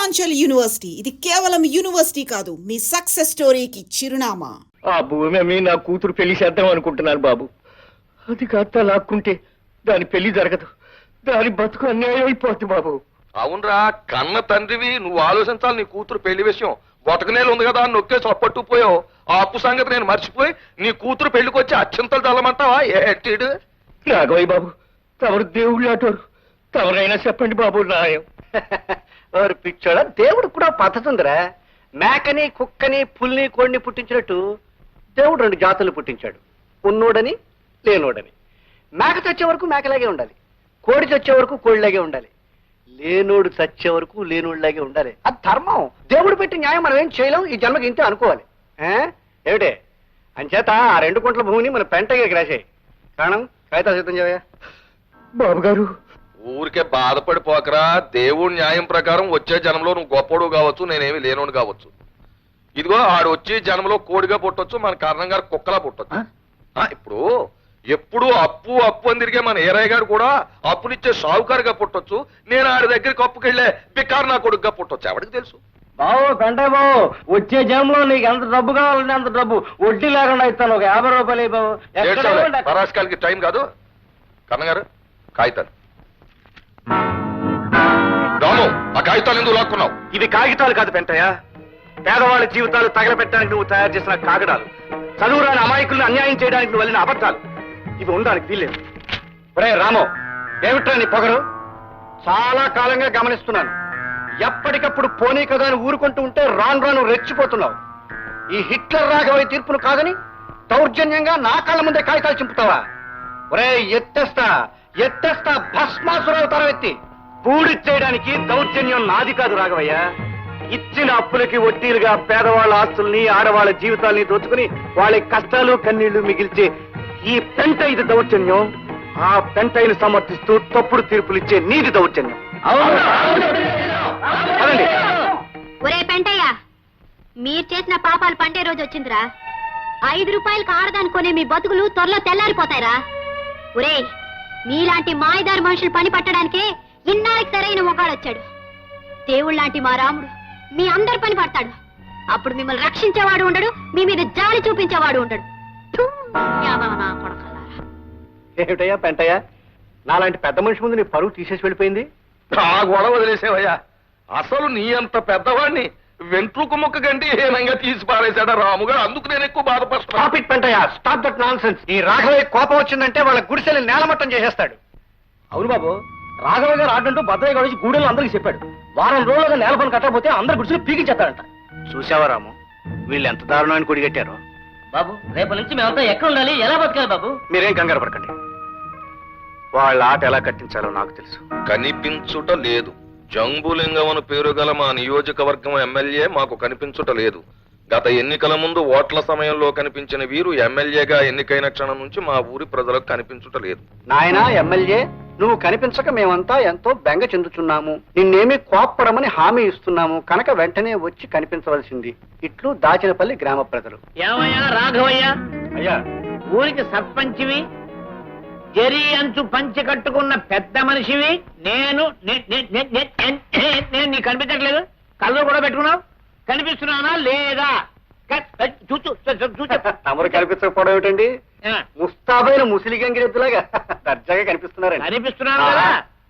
Purvanchal university. ఇది కేవలం university కాదు, మీ సక్సెస్ స్టోరీకి చిరునామా. ఆ భూమి అమ్మి నా కూతురు పెళ్లి చేద్దాం అనుకుంటున్నాను బాబు. అది కాస్త లాక్కుంటే దాని పెళ్లి జరగదు, దాని బతుకు అన్యాయం అయిపోద్ది బాబు. అవునరా, కన్న తండ్రివి నువ్వు ఆలోచించాలి. నీ కూతురు పెళ్లి విషయం బొటకనేలు ఉంది కదా అని నొక్కేసి అప్పట్టుకుపోయావు. ఆ అప్పు సంగతి నేను మర్చిపోయి నీ కూతురు పెళ్లికి వచ్చి అత్యంతలు చల్లమంటావా? ఏటీడు రాఘవయ్య బాబు, తమరు దేవుళ్ళు అటోరు, తమరైనా చెప్పండి బాబు న్యాయం. ఎవరు పిచ్చోడా, దేవుడు కూడా పద్ధతి ఉందిరా. మేకని కుక్కని పుల్ని కోడిని పుట్టించినట్టు దేవుడు రెండు జాతులు పుట్టించాడు, ఉన్నోడని లేనోడని. మేక చచ్చే వరకు మేకలాగే ఉండాలి, కోడి చచ్చే వరకు కోడిలాగే ఉండాలి, లేనోడు చచ్చే వరకు లేనోడిలాగే ఉండాలి. అది ధర్మం, దేవుడు పెట్టి న్యాయం మనం ఏం చేయలేం, ఈ జన్మకి ఇంతే అనుకోవాలి. ఏమిటే అంచేత ఆ 2 గుంటల భూమిని మన పెంటకి రాసేయి. కారణం కాగితాలు సిద్ధం చేయవా బాబు గారు. ఊరికే బాధపడిపోకరా. దేవుడి న్యాయం ప్రకారం వచ్చే జన్మలో నువ్వు గొప్పడు కావచ్చు, నేనేమి లేనోడు కావచ్చు. ఇదిగో ఆడు వచ్చే జన్మలో కోడిగా పుట్టొచ్చు, మన కారణం గారు కుక్కలా పుట్టొచ్చు. ఇప్పుడు ఎప్పుడు అప్పు అప్పు అని తిరిగే మన ఏరయ్య గారు కూడా అప్పునిచ్చే షావుకారుగా పుట్టొచ్చు. నేను ఆడి దగ్గరికి అప్పుకెళ్లే బికారు నా కొడుకుగా పుట్టొచ్చు. ఎవరికి తెలుసు? బాబు పెంటయ్య బాబు, వచ్చే జన్మలో నీకు ఎంత డబ్బు కావాలంటే అంత డబ్బు వడ్డీ లేకుండా ఇస్తాను. ఒక 50 రూపాయలు బాబు. పరాస్కాలకి టైం కాదు. కన్నగారు కాగితాలు. రాము, ఆ కాగితాలు ఎందుకు లాక్కున్నావు? ఇవి కాగితాలు కాదు పెంటయ్య, పేదవాళ్ళ జీవితాలు తగలబెట్టడానికి నువ్వు తయారు చేసిన కాగడాలు, చదువురాని అమాయకులను అన్యాయం చేయడానికి నువ్వు వెళ్ళిన అబద్ధాలు. ఇవి ఉండడానికి వీల్లేదు. ఒరే రాము, ఏమిట్రా నీ పొగరు? చాలా కాలంగా గమనిస్తున్నాను. ఎప్పటికప్పుడు పోనీ కదా అని ఊరుకుంటూ ఉంటే రాను రాను రెచ్చిపోతున్నావు. ఈ హిట్లర్ రాఘవయ్య తీర్పును కాదని దౌర్జన్యంగా నా కళ్ళ ముందే కాగితాలు చింపుతావా? ఒరే ఎత్తేస్తా ఎత్తేస్తా, భస్మాసురవుతారా ఎత్తి. పూడి చేయడానికి దౌర్జన్యం నాది కాదు రాఘవయ్య. ఇచ్చిన అప్పులకి వడ్డీలుగా పేదవాళ్ళ ఆస్తుల్ని ఆడవాళ్ళ జీవితాల్ని దోచుకుని వాళ్ళ కష్టాలు కన్నీళ్లు మిగిల్చే ఈ పెంట ఇది దౌర్జన్యం. ఆ పెంటైని సమర్థిస్తూ తప్పుడు తీర్పులు ఇచ్చే నీది దౌర్జన్యం. ఒరే పెంటయ్య, మీరు చేసిన పాపాలు పండే రోజు వచ్చిందిరా. 5 రూపాయలకు ఆడదాని కొనే మీ బతుకులు త్వరలో తెల్లారిపోతాయిరా. ఒరే, మీలాంటి మాయదారి మనుషులు పని పట్టడానికే ఇన్నాళ్ళకి సరైన మొగాడొచ్చాడు. దేవుళ్ళలాంటి మా రాముడు మీ అందరి పని పడతాడు. అప్పుడు మిమ్మల్ని రక్షించేవాడు ఉండడు, మీ మీద జాలి చూపించేవాడు ఉండడు. ఏమిటయ్యా పెంటయ్య, నాలాంటి పెద్ద మనిషి ముందు నీ పరువు తీసేసి వెళ్ళిపోయింది. ఆ గొడవ వదిలేసేవయ్యా. అసలు నీ అంత పెద్దవాడిని వెంట్రుకు ముక్క గంటి హీనంగా తీసి పారేశాడా రాముగారు. అందుకు నేను ఎక్కువ బాధపడుతున్నా. Stop it Pentayya, stop that nonsense. ఈ రాఘవయ్య కోపం వచ్చిందంటే వాళ్ళ గుడిసెల్ని నేలమట్టం చేసేస్తాడు. అవును బాబు, రాఘవయ్య గారు ఆడంటూ భద్రయ్య గారు వచ్చి గూడెల్లో అందరికి చెప్పాడు. వారం రోజులుగా నేల పని కట్టకపోతే అందరు గుడిసెలు పీకించేస్తాడంట. చూసావా రాము, వీళ్ళు ఎంత దారుణమైన కొడిగట్టారో. బాబు, రేపటి నుంచి మేమంతా ఎక్కడ ఉండాలి, ఎలా బతకాలి బాబు? మీరేం కంగారు పడకండి, వాళ్ళ ఆట ఎలా కట్టించాలో నాకు తెలుసు. కనిపించుట లేదు. జంబులింగం అని పేరు గల మా నియోజకవర్గం ఎమ్మెల్యే మాకు కనిపించుట లేదు. గత ఎన్నికల ముందు ఓట్ల సమయంలో కనిపించిన వీరు ఎమ్మెల్యేగా ఎన్నికైన క్షణం నుంచి మా ఊరి ప్రజలకు కనిపించుట లేదు. నాయనా ఎమ్మెల్యే, నువ్వు కనిపించక మేమంతా ఎంతో బెంగ చెందుతున్నాము. నిన్నేమీ కోప్పడమని హామీ ఇస్తున్నాము కనుక వెంటనే వచ్చి కనిపించవలసింది. ఇట్లు దాచినపల్లి గ్రామ ప్రజలు. ఏమయ్యా రాఘవయ్య, అయ్యా ఊరికి సర్పంచివి, జరి అంచు పంచి కట్టుకున్న పెద్ద మనిషివి. నేను నీకు కనిపించట్లేదు? కళ్ళు కూడా పెట్టుకున్నావు, కనిపిస్తున్నానా లేదా? తమరు కనిపించకపోవడం ఏమిటండి? ముస్తాబైన ముసిలి గంగిరెద్దులాగా దర్జాగా కనిపిస్తున్నారండి. కనిపిస్తున్నాను కదా.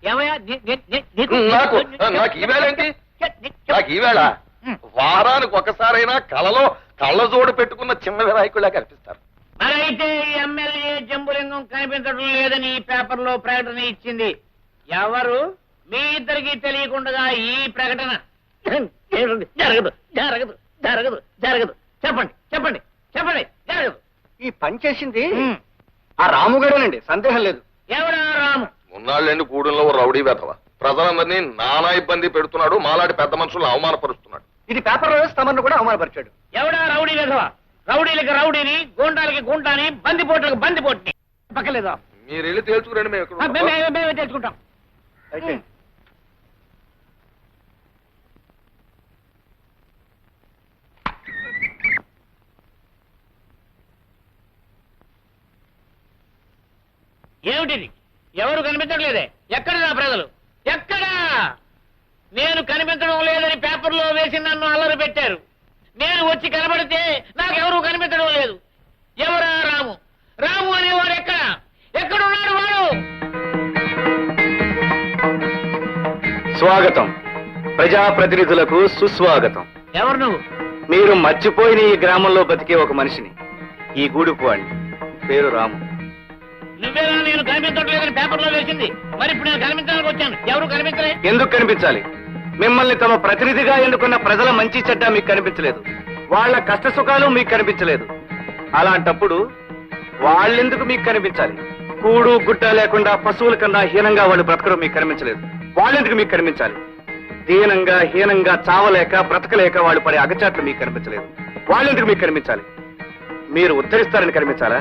ఏమయ్యా నాకు ఈవేళేంటి? నాకు ఈవేళ వారానికి ఒకసారైనా కలలో కళ్ళజోడు పెట్టుకున్న చిన్న వినాయకుడిలా కనిపిస్తారు. మరైతే ఎమ్మెల్యే జంబులింగం కనిపించడం లేదని పేపర్లో ప్రకటన ఇచ్చింది ఎవరు? మీ ఇద్దరికి తెలియకుండా ఈ ప్రకటన జరగదు జరగదు జరగదు జరగదు. చెప్పండి చెప్పండి చెప్పండి. జరగదు. ఈ పని చేసింది ఆ రాముగారేనండి, సందేహం లేదు. ఎవడా రాము? ఉన్నాళ్ళండి గూడెంలో రౌడీ వెధవ ప్రజలందరినీ నానా ఇబ్బంది పెడుతున్నాడు. మాలాంటి పెద్ద మనుషులను అవమానపరుస్తున్నాడు. ఇది పేపర్లో వేసి తమను కూడా అవమానపరిచాడు. ఎవడా రౌడీ వెధవ? రౌడీలకి రౌడీని, గూండాలకి గుంటాని, బందిపోట్లకు బందిపోట్ని. పక్కలేదా? మీరు వెళ్ళి తేల్చుకురండి, మేమే తెలుసుకుంటాం. అయితే ఏమిటిది? ఎవరు కనిపించట్లేదే? ఎక్కడ నా ప్రజలు? ఎక్కడా? నేను కనిపించడం లేదని పేపర్ నన్ను అల్లరి పెట్టారు. నేను వచ్చి కనబడితే నాకెవరూ కనిపించడం లేదు. ఎవరా రాము? రాము అనేవాడు ఎక్కడున్నాడు వాడు? స్వాగతం. ప్రజాప్రతినిధులకు సుస్వాగతం. ఎవరు నువ్వు? మీరు మర్చిపోయిన ఈ గ్రామంలో బతికే ఒక మనిషిని, ఈ గూడుపు వాడిని. పేరు రాము. నువ్వేనా నేను కనిపించట్లేదని పేపర్లో వేసింది? మరి ఇప్పుడు నేను కనిపించడానికి వచ్చాను. ఎవరు కనిపించలే? ఎందుకు కనిపించాలి? మిమ్మల్ని తమ ప్రతినిధిగా ఎన్నుకున్న ప్రజల మంచి చెడ్డ మీకు కనిపించలేదు. వాళ్ళ కష్ట సుఖాలు మీకు కనిపించలేదు. అలాంటప్పుడు వాళ్ళెందుకు మీకు కనిపించాలి? కూడు గుడ్డ లేకుండా పశువుల కన్నా హీనంగా వాళ్ళు బ్రతకడం మీకు కనిపించలేదు. వాళ్ళెందుకు మీకు కనిపించాలి? దీనంగా హీనంగా చావలేక బ్రతకలేక వాళ్ళు పడే అగచాట్లు మీకు కనిపించలేదు. వాళ్ళెందుకు మీకు కనిపించాలి? మీరు ఉద్ధరిస్తారని కనిపించాలా?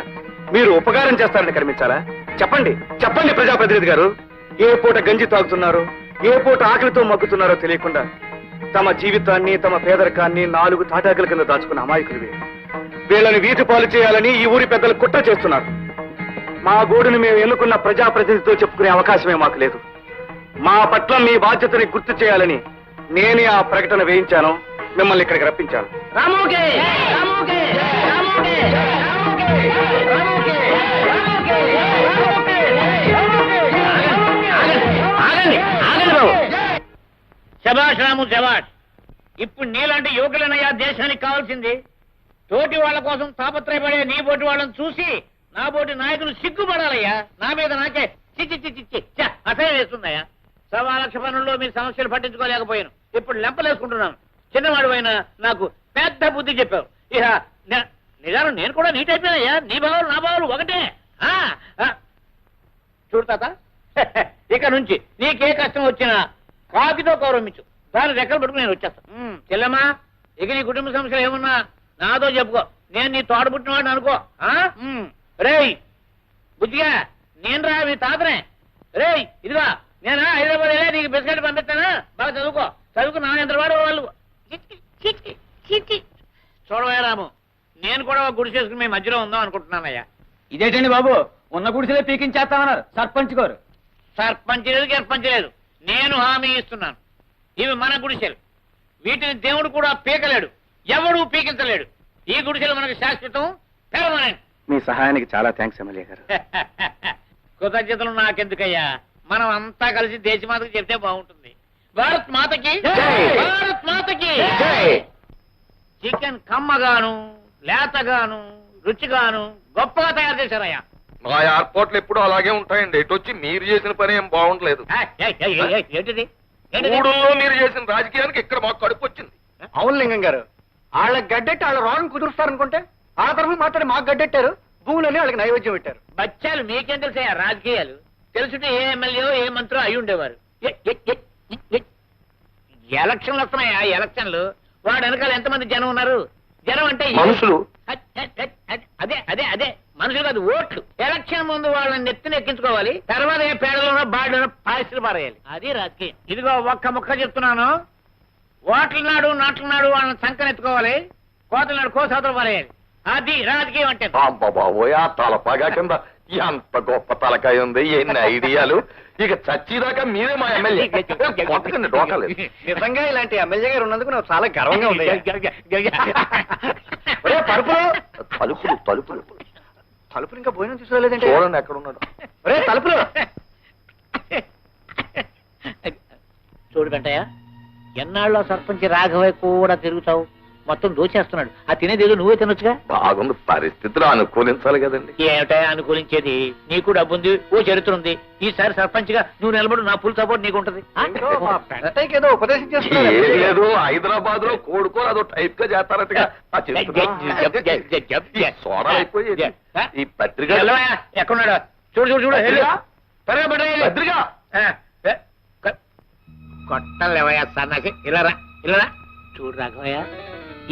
మీరు ఉపకారం చేస్తారని కనిపించాలా? చెప్పండి, చెప్పండి ప్రజాప్రతినిధి గారు. ఏ పూట గంజి తాగుతున్నారో, ఏ పూట ఆకలితో మగ్గుతున్నారో తెలియకుండా తమ జీవితాన్ని, తమ పేదరికాన్ని 4 తాటాకుల కింద దాచుకున్న అమాయకులు వీళ్ళని వీధి పాలు చేయాలని ఈ ఊరి పెద్దలు కుట్ర చేస్తున్నారు. మా గూడుని మేము ఎన్నుకున్న ప్రజాప్రతినిధితో చెప్పుకునే అవకాశమే మాకు లేదు. మా పట్ల మీ బాధ్యతని గుర్తు చేయాలని నేనే ఆ ప్రకటన వేయించాను, మిమ్మల్ని ఇక్కడికి రప్పించాను. రాముకే! రాముకే! రాముకే! రాముకే! రాముకే! రాముకే! ఆగండి బాబు. శబాష్ రాము, శబాష్. ఇప్పుడు నీలాంటి యువకులనయ్యా దేశానికి కావాల్సింది. తోటి వాళ్ళ కోసం తాపత్రయపడే నీ బోటి వాళ్ళని చూసి నా బోటి నాయకులు సిగ్గుపడాలయ్యా. నా మీద నాకే చిచ్చి చిచ్చి చిచ్చి అసహ్యం వేస్తుందయ్యా. 1,00,000 పనుల్లో మీ సమస్యలు పట్టించుకోలేకపోయాను. ఇప్పుడు లెంపలేసుకుంటున్నాను. చిన్నవాడు అయినా నాకు పెద్ద బుద్ధి చెప్పావు. ఇక నిజాను నేను కూడా నీట్ అయిపోయానయ్యా. నీ బావులు నా బావులు ఒకటే. చూడు తాత, ఇక నుంచి నీకే కష్టం వచ్చినా కాకితో గౌరవించు. దాని రెక్కలు పట్టుకుని నేను వచ్చేస్తాను. చెల్లమ్మా, ఇక నీ కుటుంబ సమస్యలు ఏమన్నా నాతో చెప్పుకో. నేను నీ తోట పుట్టినవాడిని అనుకో. రేయ్ బుద్ధిగా, నేను రా మీ తాతనే. రేయ్ ఇదిగా, నేను హైదరాబాద్ వెళ్ళా నీకు బిస్కెట్ పంపిస్తానా? బాగా చదువుకో. చదువుకు నా ఎంత వాడు వాళ్ళు. చూడవే రాము, నేను కూడా ఒక గుడి చేసుకుని మీ మధ్యలో ఉందాం అనుకుంటున్నానయ్యా. ఇదేంటండి బాబు, ఉన్న గుడిసెలే పీకించేస్తామన్నారు సర్పంచ్ గారు. సర్పంచ్ లేదు గర్పంచ్ లేదు, నేను హామీ ఇస్తున్నాను. ఇవి మన గుడిసెలు. వీటిని దేవుడు కూడా పీకలేడు, ఎవడూ పీకించలేడు. ఈ గుడిసెలు మనకు శాశ్వతం, పెర్మనెంట్. మీ సహాయానికి చాలా థ్యాంక్స్ ఎమ్మెల్యే గారు. కృతజ్ఞతలు నాకెందుకయ్యా. మనం అంతా కలిసి దేశమాతకి చెప్తే బాగుంటుంది. భారత్ మాతకి, భారత్ మాతకి. చికెన్ కమ్మగాను, లేతగాను, రుచిగాను గొప్పగా తయారు చేశారయ్యా. మా ఎయిర్పోర్ట్లు ఎప్పుడు అలాగే ఉంటాయండి. ఎటు వచ్చి మీరు చేసిన పని ఏం బాగుండలేదు. ఏంటిది? మూడుల్లో మీరు చేసిన రాజకీయానికి ఇక్కడ మాకు కడుపు వచ్చింది. అవును లింగం గారు, వాళ్ళ గడ్డెట్టి వాళ్ళ రోగం కుదురుస్తారనుకుంటే ఆ తరఫు మాత్రం మాకు గడ్డెట్టారు, భూములని వాళ్ళకి నైవేద్యం పెట్టారు. బచ్చాలు మీకేం తెలుసా రాజకీయాలు? తెలుసుంటే ఏ ఎమ్మెల్యే ఏ మంత్రో అయి ఉండేవారు. ఎలక్షన్లు వస్తున్నాయా? ఎలక్షన్లు వాడు వెనకాల ఎంతమంది జనం ఉన్నారు? జనం అంటే మనుషులు. అదే అదే అదే మనుషులు కాదు, ఓట్లు. ఎలక్షన్ ముందు వాళ్ళని నెత్తిని ఎక్కించుకోవాలి, తర్వాత ఏ పేడలోనో బాడలోనో పాయసులు పారేయాలి. అది రాజకీయం. ఇదిగో ఒక్క ముక్క చెప్తున్నాను. ఓట్ల నాడు నాట్ల నాడు వాళ్ళని సంకనెత్తుకోవాలి, కోతల నాడు కోసాతలు పారేయాలి. అది రాజకీయం అంటే. బాబోయ్, ఆ తలపాగా కింద ఎంత గొప్ప తలకాయ ఉంది, ఎన్ని ఐడియాలు. ఇక చచ్చిదాకా మీరే మా ఎమ్మెల్యే. కొట్టకండి, డోకలేదు. నిజంగా ఇలాంటి ఎమ్మెల్యే గారు ఉన్నందుకు నాకు చాలా గర్వంగా ఉంది. పరుపులు తలుపులు తలుపులు తలుపులు ఇంకా భోజనం తీసుకోలేదంటే. చూడండి ఎక్కడ ఉన్నాడు. ఒరే తలుపులు. చూడు వెంటయ్య, ఎన్నాళ్ళలో సర్పంచ్ రాఘవయ్య కూడా తిరుగుతావు. మొత్తం దోచేస్తున్నాడు. ఆ తినేదేదో నువ్వే తినొచ్చుగా. బాగుంది, పరిస్థితులు అనుకూలించాలి కదండి. ఏమిటా అనుకూలించేది? నీకు డబ్బు ఉంది, ఓ చరిత్ర ఉంది. ఈసారి సర్పంచ్ గా నువ్వు నిలబడు, నా ఫుల్ సపోర్ట్ నీకు ఉంటది. ఏదో ఉపదేశం ఏం చేస్తున్నారు. లేదు, హైదరాబాద్ లో కోడుకో అదో టైప్ గా చేస్తారట్టుగా. సోడా అయిపోయేది. ఈ పత్రిక ఎక్కడున్నాడు? చూడు చూడు చూడు. త్వరగా పడ్డా పత్రిక కొట్టం లేవయ్యా సన్నాసి. ఇలారా ఇలారా. చూడు రాఘవయ్య,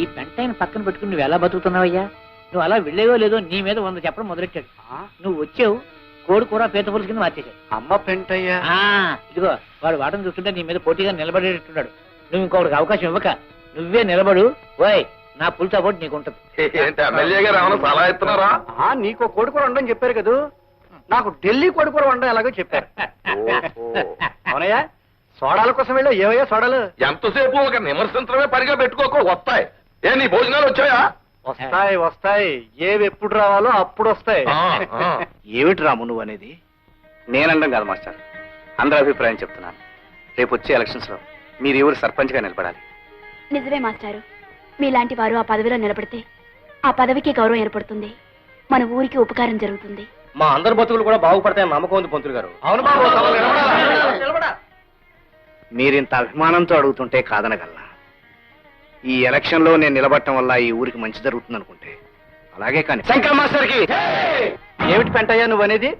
ఈ పెంటైన పక్కన పెట్టుకుని నువ్వు ఎలా బతుకుతున్నావయ్యా? నువ్వు అలా వెళ్ళేవో లేదో నీ మీద 100 చెప్పడం మొదలెట్టాడు. నువ్వు వచ్చావు, కోడి కూర పేత పులుసు కింద మార్చేశాడు. అమ్మ పెంటయ్య. ఇదిగో వాడు వాటం చూస్తుంటే నీ మీద పోటీగా నిలబడేటట్టున్నాడు. నువ్వు ఇంకొకటికి అవకాశం ఇవ్వక నువ్వే నిలబడు. ఓయ్, నా ఫుల్ సపోర్ట్ నీకు ఉంటది. ఏంటి ఎమ్మెల్యే గారు ఏమైనా సలహా ఇస్తున్నారా? నీకు కొడుకు వండని చెప్పారు కదా, నాకు ఢిల్లీ కొడుకు వండడం ఎలాగో చెప్పారు. అవునయ్యా, సోడాల కోసం వెళ్ళా ఏవయ్యా సోడాలు? ఎంతసేపు ఒక నిమర్శించడమే పనిగా పెట్టుకోకో, వస్తాయి. ఏ నీ భోజనాలు వచ్చాయా? వస్తాయి వస్తాయి, ఏవి ఎప్పుడు రావాలో అప్పుడు వస్తాయి. ఆ, ఆ. ఏమిటి రాము నువ్వు అనేది? నేనండం కాదు మాస్టర్, అందరి అభిప్రాయం చెప్తున్నాను. రేపు వచ్చే ఎలక్షన్స్ లో మీరు ఎవరు సర్పంచ్ గా నిలబడాలి. నిజమే మాస్టారు, మీలాంటి వారు ఆ పదవిలో నిలబడితే ఆ పదవికి గౌరవం ఏర్పడుతుంది, మన ఊరికి ఉపకారం జరుగుతుంది. మా అందరి బతుకులు కూడా బాగుపడతాయని నమ్మకం ఉంది పంతులు గారు. అవును బాబు, మీరింత అభిమానంతో అడుగుతుంటే కాదనగలనా? ఈ ఎలక్షన్ లో నేను నిలబడటం వల్ల ఈ ఊరికి మంచి జరుగుతుంది అనుకుంటే అలాగే. కానీ శంకర్ మాస్టర్ కి ఏమిటి పెంటయ్యా నువ్వు అనేది?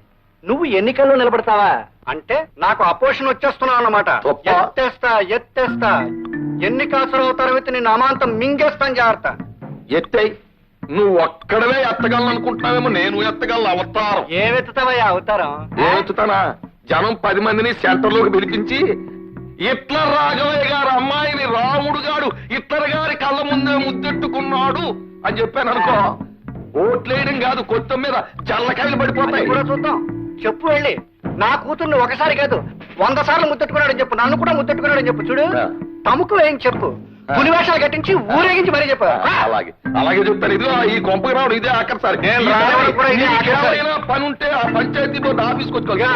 నువ్వు ఎన్నికల్లో నిలబడతావా అంటే నాకు అపోజిషన్ వచ్చేస్తున్నావు అన్నమాట. గొప్ప. ఎత్తేస్తా ఎన్నికాసులు అవుతారైతే నేను అమాంతం మింగేస్తాను, జాగ్రత్త. ఎత్తై నువ్వు ఒక్కడవే ఎత్తగలను అనుకుంటున్నావేమో, నేను ఎత్తగలను అవతారం. ఏమెత్తుతావయ్యా అవతారం? ఏమెత్తుతానా? జనం 10 మందిని సెంటర్లోకి పిలిపించి హిట్లర్ రాఘవయ్య గారు అమ్మాయిని రాముడు గారు హిట్లర్ గారి కళ్ళ ముందే ముద్దెట్టుకున్నాడు అని చెప్పాను అనుకో, ఓట్లేయడం కాదు కొత్త మీద జల్లకాయలు పడిపోతాయి. కూడా చూద్దాం, చెప్పు వెళ్ళి. నా కూతుర్ని ఒకసారి కాదు 100 సార్లు ముద్దెట్టుకున్నాడని చెప్పు, నన్ను కూడా ముద్దెట్టుకున్నాడని చెప్పు. చూడు తమకు ఏం చెప్పు, పులివేషాలు కట్టించి ఊరేగించి మరీ చెప్పు. అలాగే అలాగే చెప్తాను. ఇదిగో ఈ కొంపకి రావడం ఇదే ఆఖరిసారి. రావడం కూడా ఇదే ఆఖరిసారి. పని ఉంటే ఆ పంచాయతీ బోర్డు ఆఫీస్కి వచ్చుకోగా.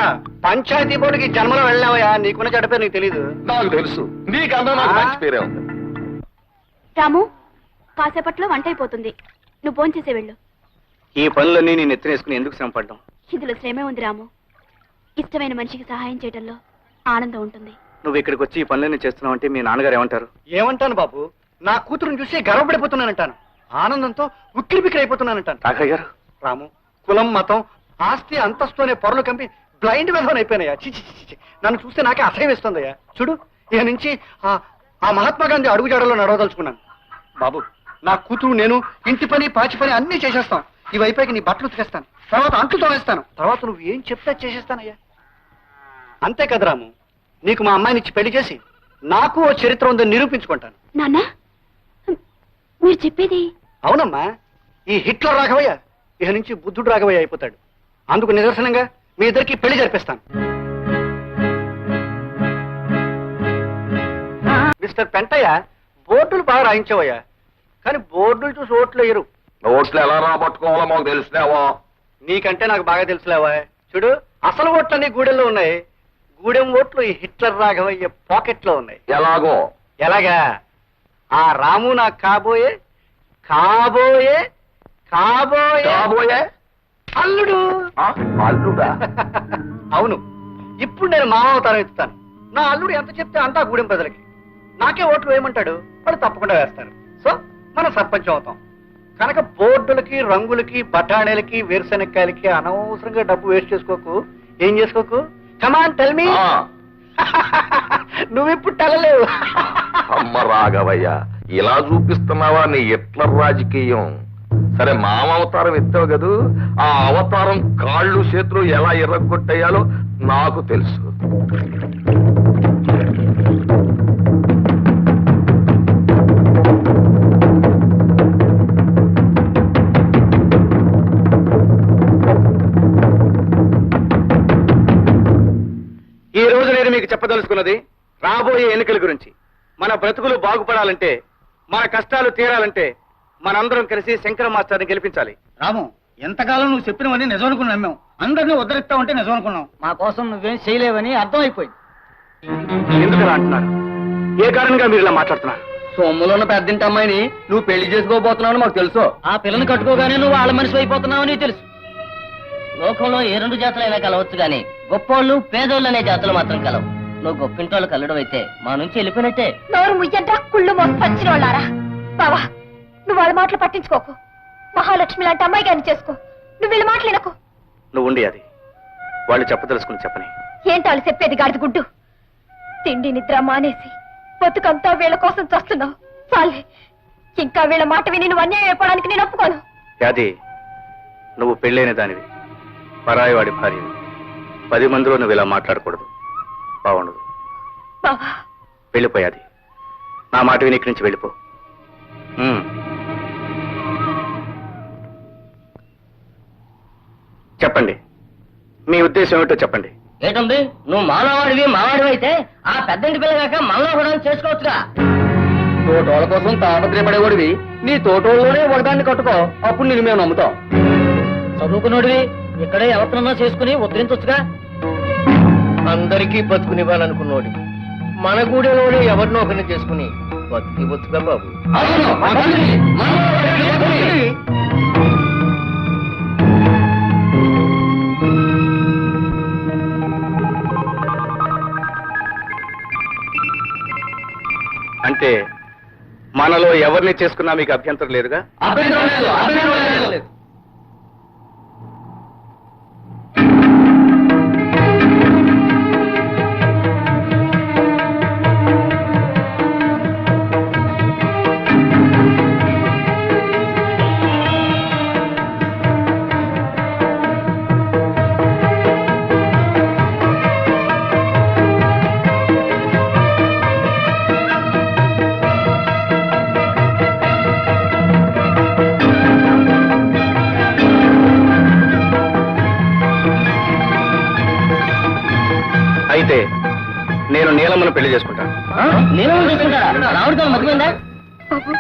పంచాయతీ బోర్డుకి జన్మలో వెళ్ళావయ్యా, నీకున్న చెడ్డ పేరు నీకు తెలీదు. నాకు తెలుసు, నీకన్నా నాకు మంచి పేరే ఉంది. రాము, కాసేపట్లో వంట అయిపోతుంది, నువ్వు భోంచేసే వెళ్ళు. ఈ పనులన్నీ నేను ఎత్తినేసుకుని ఎందుకు శ్రమ పడ్డాం? ఇందులో శ్రమే ఉంది రాము, ఇష్టమైన మనిషికి సహాయం చేయడంలో ఆనందం ఉంటుంది. నువ్వు ఇక్కడికి వచ్చి ఈ పనులన్నీ చేస్తున్నావు అంటే మీ నాన్నగారు ఏమంటారు? ఏమంటాను బాబు, నా కూతురుని చూసి గర్వపడిపోతున్నానంటాను, ఆనందంతో ఉక్కిరి బిక్కిరి అయిపోతున్నానంటాను. రాఘయ్య గారు, రాము కులం మతం ఆస్తి అంతస్తు అనే పొరలు కంపి బ్లైండ్ విధవని అయిపోయినాయా. చిచి, నన్ను చూస్తే నాకే అసహ్యం వేస్తుందయ్యా. చూడు, ఇక నుంచి ఆ మహాత్మా గాంధీ అడుగుజాడలో నడవదలుచుకున్నాను. బాబు, నా కూతురు నేను ఇంటి పని పాచి పని అన్నీ చేసేస్తాం. ఈ వైపుకి నీ బట్టలు ఉతికేస్తాను, తర్వాత అంట్లు తోమేస్తాను, తర్వాత నువ్వు ఏం చెప్తే చేసేస్తానయ్యా. అంతే కదా రాము, నీకు మా అమ్మాయిని ఇచ్చి పెళ్లి చేసి నాకు ఓ చరిత్ర ఉందని నిరూపించుకుంటాను. నాన్న, మీరు చెప్పేది? అవునమ్మా, ఈ హిట్లర్ రాఘవయ్య ఇక నుంచి బుద్ధుడు రాఘవయ్య అయిపోతాడు. అందుకు నిదర్శనంగా మీ ఇద్దరికి పెళ్లి జరిపిస్తాను. మిస్టర్ పెంటయ్య, బోర్డులు బాగా రాయించావయ్యా, కానీ బోర్డులు చూసి ఓట్లు వేయరు. ఓట్లు ఎలా రాబట్టుకోవాలో మాకు తెలిసినావా? నీకంటే నాకు బాగా తెలుసులేవా. చూడు, అసలు ఓట్లన్నీ గూడెల్లో ఉన్నాయి, గూడెం ఓట్లు ఈ హిట్లర్ రాఘవయ్య పాకెట్లో ఉన్నాయి. ఎలాగో? ఎలాగా? ఆ రాము నాకు కాబోయే కాబోయే కాబోయే కాబోయే అల్లుడు. అల్లుడా? అవును, ఇప్పుడు నేను మామావతారం ఎత్తుతాను. నా అల్లుడు ఎంత చెప్తే అంతా గూడెం ప్రజలకి. నాకే ఓట్లు వేయమంటాడు, వాళ్ళు తప్పకుండా వేస్తారు. సో మనం సర్పంచ్ అవుతాం. కనుక బోర్డులకి రంగులకి బఠాణీలకి వేరుశెనక్కాయలకి అనవసరంగా డబ్బు వేస్ట్ చేసుకోకు. ఏం చేసుకోకు. Come on tell me. నువ్విప్పుడు తెలలేవు. అమ్మ రాఘవయ్య, ఇలా చూపిస్తున్నావా నీ హిట్లర్ రాజకీయం? సరే, మామ అవతారం ఎత్తావు కదూ, ఆ అవతారం కాళ్ళు చేతులు ఎలా ఎర్రగొట్టేయాలో నాకు తెలుసు. ఈ రోజు నేను మీకు చెప్పదలుచుకున్నది రాబోయే ఎన్నికల గురించి. మన బ్రతుకులు బాగుపడాలంటే, మన కష్టాలు తీరాలంటే మనందరం కలిసి శంకర మాస్టర్ని గెలిపించాలి. రాము, ఎంతకాలం నువ్వు చెప్పినవని నిజం అనుకుని నమ్మాం, అందరినీ ఉద్ధరిస్తా ఉంటే నిజం అనుకున్నాం. మా కోసం నువ్వేం చేయలేవని అర్థమైపోయింది. ఎందుకు అంటున్నారు? ఏ కారణంగా మీరు ఇలా మాట్లాడుతున్నారు? సొమ్ములో ఉన్న పెద్దింటి అమ్మాయిని నువ్వు పెళ్లి చేసుకోబోతున్నావు మాకు తెలుసు. ఆ పిల్లని కట్టుకోగానే నువ్వు వాళ్ళ మనిషి అయిపోతున్నావని తెలుసు. లోకంలో ఏ 2 జాతులైనా కలవచ్చు గాని గొప్పోళ్ళు పేదోళ్ళు అనే జాతులు మాత్రం కలవు. నువ్వు గొప్పింటోళ్ళు కలడం అయితే మా నుంచి వెళ్ళిపోయినట్టే. నోరు ముయ్యంట కుళ్ళు మోసపచ్చిన వాళ్ళారా. బావా, నువ్వు వాళ్ళ మాటలు పట్టించుకోకు. మహాలక్ష్మి లాంటి అమ్మాయి గారిని చేసుకో. నువ్వు వీళ్ళ మాటలు వినకు. నువ్వు ఉండి అది వాళ్ళు చెప్పదలుచుకుని చెప్పని. ఏంటి వాళ్ళు చెప్పేది గాడిద గుడ్డు? తిండి నిద్ర మానేసి బతుకంతా వీళ్ళ కోసం చస్తున్నావు. చాలే, ఇంకా వీళ్ళ మాట విని నువ్వు అన్యాయం అయిపోవడానికి నేను ఒప్పుకోను. అది నువ్వు పెళ్ళైన దానివి, పరాయివాడి భార్యవి. 10 మందిలో నువ్వు ఇలా మాట్లాడకూడదు, బాగుండదు. బావా, వెళ్ళిపోయాది. నా మాట విని ఇక్కడి నుంచి వెళ్ళిపో. చెప్పండి, మీ ఉద్దేశం ఏమిటో చెప్పండి. ఏటుంది నువ్వు మావాడివి అయితే ఆ పెద్దంటి పిల్ల కాక మనలో కూడా చేసుకోవచ్చుగా. తోటోళ్ళ కోసం తాపత్రయపడేవాడివి నీ తోటోళ్ళలోనే ఒకదాన్ని కట్టుకో, అప్పుడు నేను మేము నమ్ముతాం. చదువుకున్నోడివి ఇక్కడే ఎవరినన్నా చేసుకుని ఉద్ధరించొచ్చుగా. అందరికీ బతుకునివ్వాలనుకున్నోడి మన గూడెలోనే ఎవరినో ఒకరిని చేసుకుని బతికి బతుగా బాబు. అంటే మనలో ఎవరిని చేసుకున్నా మీకు అభ్యంతరం లేదుగా? అయితే నేను నీలమ్మను పెళ్లి చేసుకుంటాను. రావుడితో మర్చిపోయిందా? బాబు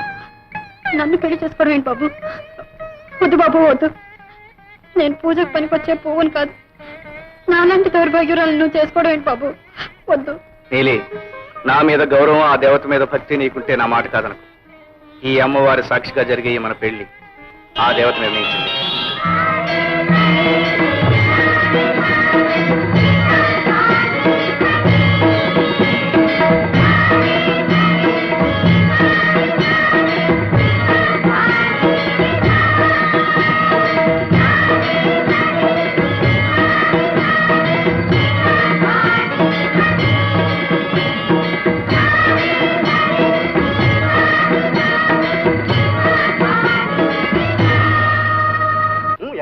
నన్ను పెళ్లి చేసుకోవడం ఏంటి బాబు? వద్దు బాబు వద్దు. నేను పూజకు పనికొచ్చే పువ్వును కాదు. నాలాంటి దౌర్భాగ్యురాలు నువ్వు చేసుకోవడం ఏంటి బాబు? వద్దు. నీలి, నా మీద గౌరవం, ఆ దేవత మీద భక్తి నీకుంటే నా మాట కాదనకు. ఈ అమ్మవారి సాక్షిగా జరిగే ఈ మన పెళ్లి ఆ దేవత నిర్ణయించింది.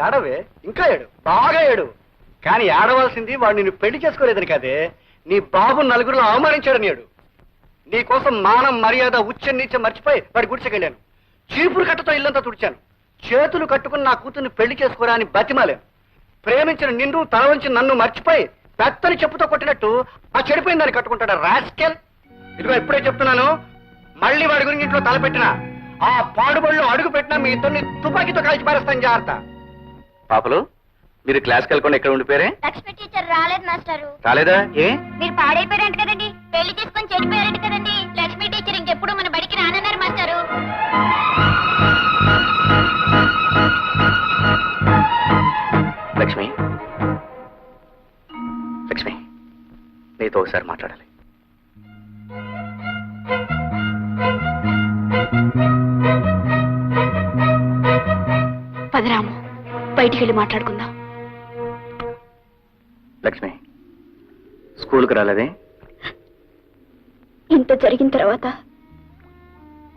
ఏడవే, ఇంకా ఏడు, బాగా ఏడు. కానీ ఏడవలసింది వాడు నిన్ను పెళ్లి చేసుకోలేదని కాదే, నీ బాబు నలుగురిలో అవమానించాడు. నేడు నీ కోసం మానం మర్యాద ఉచ్చ నీచ మర్చిపోయి వాడి గుడిచెకెళ్ళాను. చీపురు కట్టతో ఇల్లంతా తుడిచాను. చేతులు కట్టుకుని నా కూతుర్ని పెళ్లి చేసుకోరా అని బతిమాలేను. ప్రేమించిన నిన్ను తల వంచి నన్ను మర్చిపోయి పెత్తని చెప్పుతో కొట్టినట్టు ఆ చెడిపోయిన దాన్ని కట్టుకుంటాడా రాస్కెల్. ఇదిగో ఇప్పుడే చెప్తున్నాను, మళ్ళీ వాడి గురించి ఇంట్లో తలపెట్టినా, ఆ పాడుబడిలో అడుగు పెట్టినా మీ ఇద్దరిని తుపాకీతో కాల్చి పారేస్తాను. జాగ్రత్త. పాపలు, మీరు క్లాస్కి వెళ్ళకుండా ఎక్కడ ఉండిపోయారే? లక్ష్మి టీచర్ రాలేదు మాస్టారు. రాలేదా? ఏ? మీరు పాడైపోయారంట కదండి, పెళ్లి చేసుకొని చెడిపోయారంట కదండి. లక్ష్మి టీచర్ ఇంకెప్పుడు మన బడికి రానన్నారు మాస్టారు. లక్ష్మి, లక్ష్మి, నీతో ఒకసారి మాట్లాడాలి. పదరాము, బయటికి వెళ్ళి మాట్లాడుకుందాం. లక్ష్మి, స్కూల్కి రాలేదే? ఇంత జరిగిన తర్వాత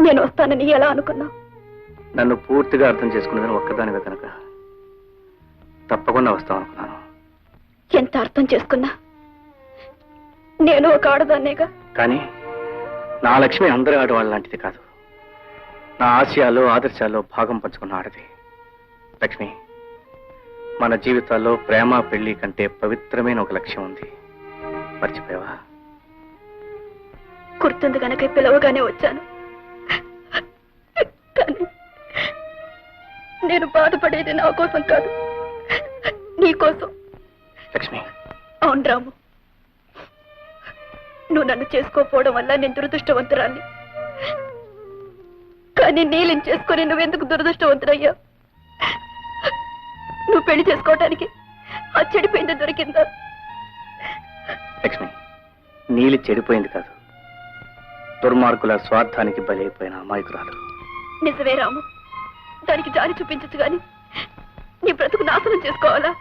నేను వస్తానని ఎలా అనుకున్నా? నన్ను పూర్తిగా అర్థం చేసుకున్నదని ఒక్కదానివే కనుక తప్పకుండా వస్తామనుకున్నాను. ఎంత అర్థం చేసుకున్నా నేను ఒక ఆడదాన్నేగా. కానీ నా లక్ష్మి అందరి ఆడవాళ్ళ లాంటిది కాదు. నా ఆశయాలు ఆదర్శాల్లో భాగం పంచుకున్న ఆడది. లక్ష్మి, మన జీవితాల్లో ప్రేమ పెళ్లి కంటే పవిత్రమైన ఒక లక్ష్యం ఉంది. మర్చిపోయావా? గుర్తుంది కనుక పిలవగానే వచ్చాను. కానీ నేను బాధపడేది నా కోసం కాదు, నీ కోసం. లక్ష్మి, అవును రాము, నువ్వు నన్ను చేసుకోపోవడం వల్ల నేను దురదృష్టవంతురాన్ని. కానీ నీళ్ళని చేసుకొని నువ్వెందుకు దురదృష్టవంతురయ్యా? నువ్వు పెళ్లి చేసుకోవటానికి ఆ చెడిపోయింది దొరికిందా? లక్ష్మి, నీలి చెడిపోయింది కాదు, దుర్మార్గుల స్వార్థానికి బలైపోయిన అమాయకురాలు. నిజమే రాము, దానికి జాలి చూపించచ్చు గాని నీ బ్రతుకు నాశనం చేసుకోవాలా?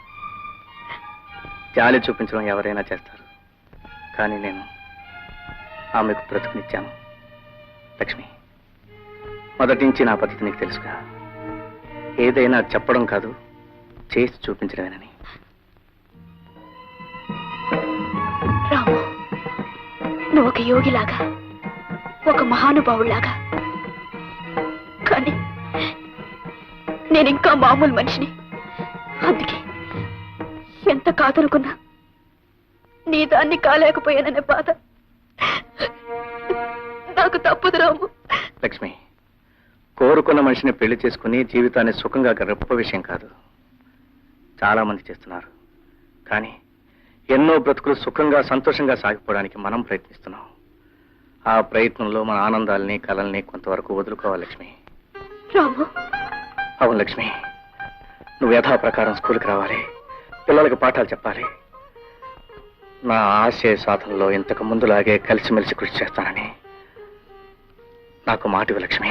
జాలి చూపించడం ఎవరైనా చేస్తారు, కానీ నేను ఆమెకు బ్రతుకునిచ్చాను. లక్ష్మి, మొదటి నుంచి నా పద్ధతి నీకు తెలుసుగా. ఏదైనా చెప్పడం కాదు, చేసి చూపించడమేనని. రాము, నువ్వు ఒక యోగిలాగా, ఒక మహానుభావులాగా, కానీ నేను ఇంకా మామూలు మనిషిని. అందుకే ఎంత కాదనుకున్నా నీ దాన్ని కాలేకపోయాననే బాధ నాకు తప్పదు రాము. లక్ష్మి, కోరుకున్న మనిషిని పెళ్లి చేసుకుని జీవితాన్ని సుఖంగా గడప విషయం కాదు. చాలా మంది చేస్తున్నారు, కానీ ఎన్నో బ్రతుకులు సుఖంగా సంతోషంగా సాగిపోవడానికి మనం ప్రయత్నిస్తున్నాం. ఆ ప్రయత్నంలో మన ఆనందాల్ని కలల్ని కొంతవరకు వదులుకోవాలి లక్ష్మి. రాము, అవును లక్ష్మి, నువ్వు యథా ప్రకారం స్కూల్కి రావాలి, పిల్లలకి పాఠాలు చెప్పాలి. నా ఆశయ సాధనలో ఇంతకు ముందులాగే కలిసిమెలిసి కృషి చేస్తానని నాకు మాటివి లక్ష్మి.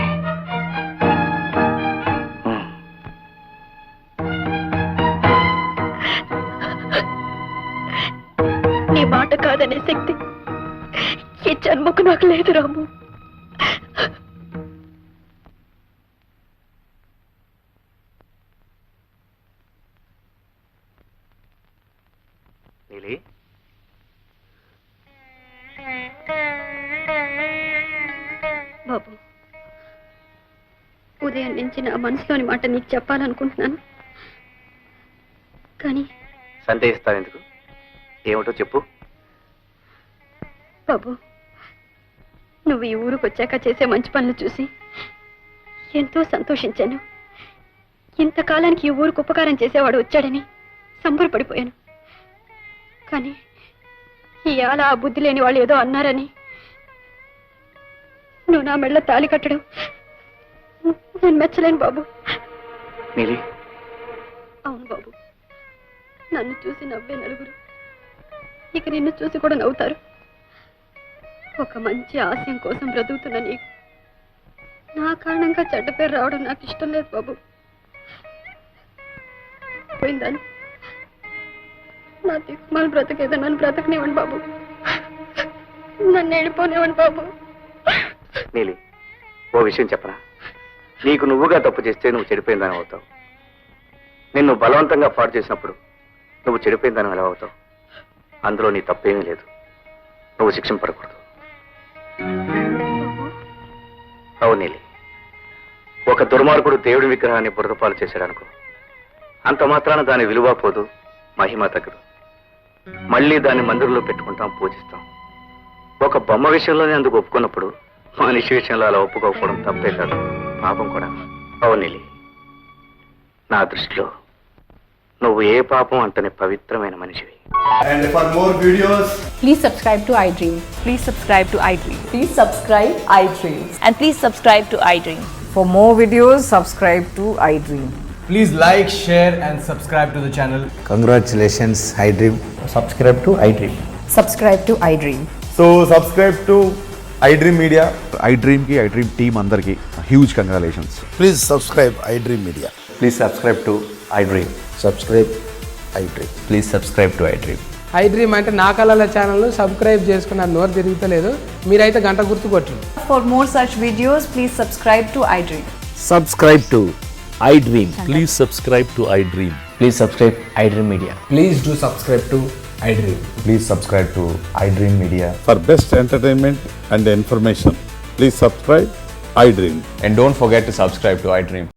నీ మాట కాదనే శక్తి ఈ జన్మకు నాకు లేదు రాము. నీలి, బాబు, ఉదయం నుంచి నా మనసులోని మాట నీకు చెప్పాలనుకుంటున్నాను, కానీ సందేహిస్తావెందుకు? ఏమిటో చెప్పు. బాబు, నువ్వు ఈ ఊరికి వచ్చాక చేసే మంచి పనులు చూసి ఎంతో సంతోషించాను. ఇంతకాలానికి ఈ ఊరికి ఉపకారం చేసేవాడు వచ్చాడని సంబరపడిపోయాను. కానీ ఇవాళ ఆ బుద్ధి లేని వాళ్ళు ఏదో అన్నారని నువ్వు నా మెళ్ళ తాళి కట్టడం నేను మెచ్చలేను బాబు. నీలి, అవును బాబు, నన్ను చూసి నవ్వే నలుగురు ఇక నిన్ను చూసి కూడా నవ్వుతారు. ఒక మంచి ఆశయం కోసం బ్రతుకుతున్న నీకు నా కారణంగా చెడ్డ పేరు రావడం నాకు ఇష్టం లేదు బాబు. పోయిందాను నా దిక్కుమాల బ్రతకేదో నన్ను బ్రతకనివ్వండి బాబు, నన్ను వెళ్ళిపోనివ్వండి బాబు. నీలి, ఓ విషయం చెప్పరా? నీకు నువ్వుగా తప్పు చేస్తే నువ్వు చెడిపోయిందని అవుతావు. నిన్ను బలవంతంగా పాడు చేసినప్పుడు నువ్వు చెడిపోయిందని ఎలా అవుతావు? అందులో నీ తప్పేమీ లేదు. నువ్వు శిక్షింపడకూడదు. అవును నీలి, ఒక దుర్మార్గుడు దేవుడి విగ్రహాన్ని బురదపాలు చేశాడనుకో, అంత మాత్రాన దాని విలువ పోదు, మహిమ తగ్గదు. మళ్ళీ దాన్ని మందిరంలో పెట్టుకుంటాం, పూజిస్తాం. ఒక బొమ్మ విషయంలోనే అందుకు ఒప్పుకున్నప్పుడు మనిషి విషయంలో అలా ఒప్పుకోకపోవడం తప్పే కాదు, పాపం కూడా. అవును నీలి, నా దృష్టిలో నువ్వు ఏ పాపం అంతని పవిత్రమైన మనిషివి. And for more videos, Please subscribe to iDream. Please subscribe to iDream. Please subscribe iDream. And please subscribe to iDream. For more videos, subscribe to iDream. please like, share and subscribe to the channel. Congratulations, iDream. Subscribe to iDream. Subscribe to iDream. So subscribe to iDream Media. iDream ki iDream team andarki huge congratulations. Please subscribe iDream Media. Please subscribe to iDream. Subscribe iDream. Please subscribe to iDream. iDream అంటే నా కళల channel subscribe చేసుకున్న నోరు తిరుగుతలేదు, మీరైతే గంట గుర్తు కొట్టండి. For more such videos, please subscribe to iDream. Subscribe to iDream. Please subscribe to iDream. Please subscribe iDream Media. Please do subscribe to iDream. Please subscribe to iDream Media. For best entertainment and information, please subscribe iDream. And don't forget to subscribe to iDream.